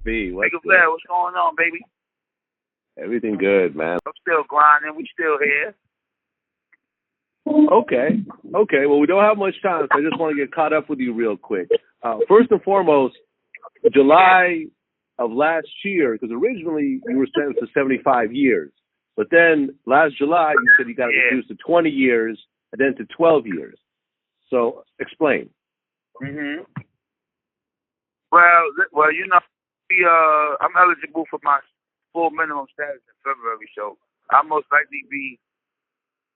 B? What's Nigga good? Vlad, what's going on, baby? Everything good, man. I'm still grinding. We still here. Okay. Well, we don't have much time, so I just want to get caught up with you real quick. First and foremost, July of last year, because originally you were sentenced to 75 years, but then last July you said you got reduced to 20 years and then to 12 years. So explain. Well, you know, I'm eligible for my full minimum status in February, so I'll most likely be,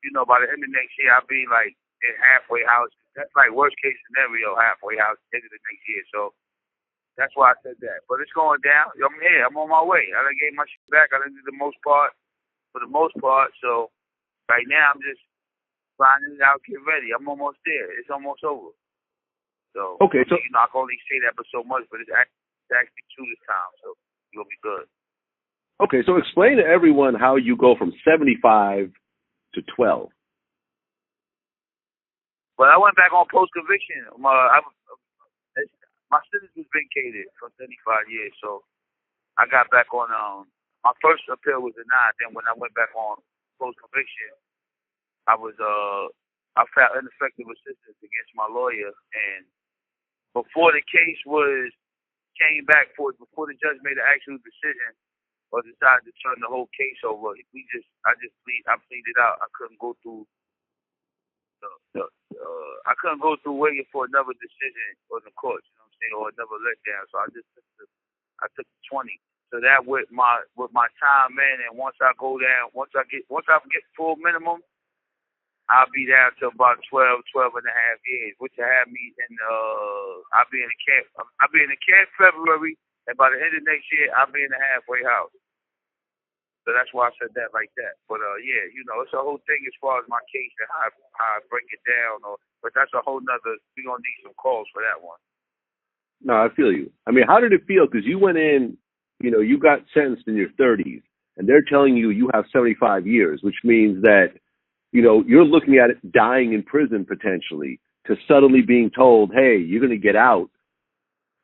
you know, by the end of next year, I'll be like in halfway house. That's like worst case scenario, halfway house, end of the next year. So that's why I said that. But it's going down. I'm here. I'm on my way. I done gave my shit back. I done did the most part, for the most part. So right now, I'm just finding it out, get ready. I'm almost there. It's almost over. So, okay, so you know, I can only say that but so much, but it's actually true this time. So you'll be good. Okay, so explain to everyone how you go from 75 to 12. Well, I went back on post-conviction. My sentence was vacated for 75 years, so I got back on. My first appeal was denied. Then when I went back on post-conviction, I found ineffective assistance against my lawyer, and before the case came back before the judge made an actual decision or decided to turn the whole case over, I pleaded out. I couldn't go through I couldn't go through waiting for another decision on the courts, you know what I'm saying, or another letdown. So I took the 20. So that with my time, man, and once I get full minimum, I'll be down to about 12 and a half years, which will have me in I'll be in the camp February, and by the end of next year I'll be in the halfway house. So that's why I said that like that. But yeah, you know, it's a whole thing as far as my case and how I break it down. But that's a whole nother. We're gonna need some calls for that one. No, I feel you. I mean, how did it feel? Because you went in, you know, you got sentenced in your 30s, and they're telling you have 75 years, which means that, you know, you're looking at it dying in prison potentially, to suddenly being told, hey, you're going to get out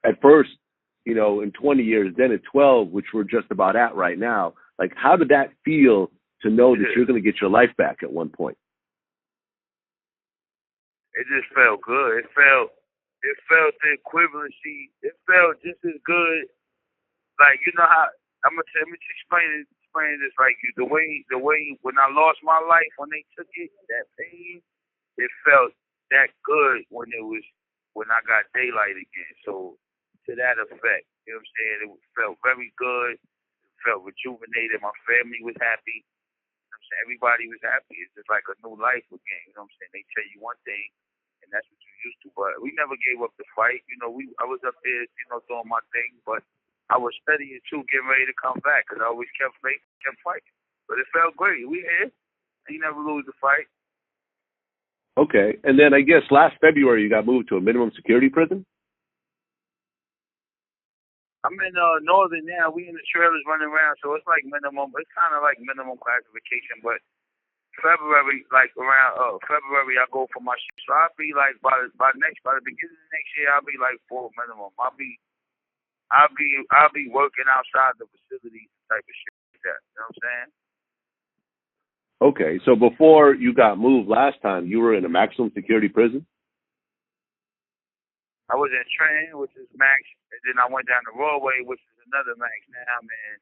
at first, you know, in 20 years, then at 12, which we're just about at right now. Like, how did that feel to know that you're going to get your life back at one point? It just felt good. It felt the equivalency. It felt just as good. Like, you know how let me explain this like you. The way when I lost my life, when they took it, that pain, it felt that good when I got daylight again. So to that effect, you know what I'm saying? It felt very good. It felt rejuvenated. My family was happy. You know what I'm saying? Everybody was happy. It's just like a new life again. You know what I'm saying? They tell you one thing, and that's what you're used to. But we never gave up the fight. You know, I was up there, you know, doing my thing, but I was studying too, getting ready to come back, because I always kept fighting. But it felt great. We here. You never lose the fight. Okay, and then I guess last February you got moved to a minimum security prison? I'm in Northern now. We in the trailers running around, so it's like minimum. It's kind of like minimum classification, but February, like around February, I go for my shit. So I'll be like by the beginning of next year, I'll be like full minimum. I'll be working outside the facility type of shit like that. You know what I'm saying? Okay, so before you got moved last time, you were in a maximum security prison? I was in Trenton, which is max, and then I went down to Broadway, which is another max. Now I'm in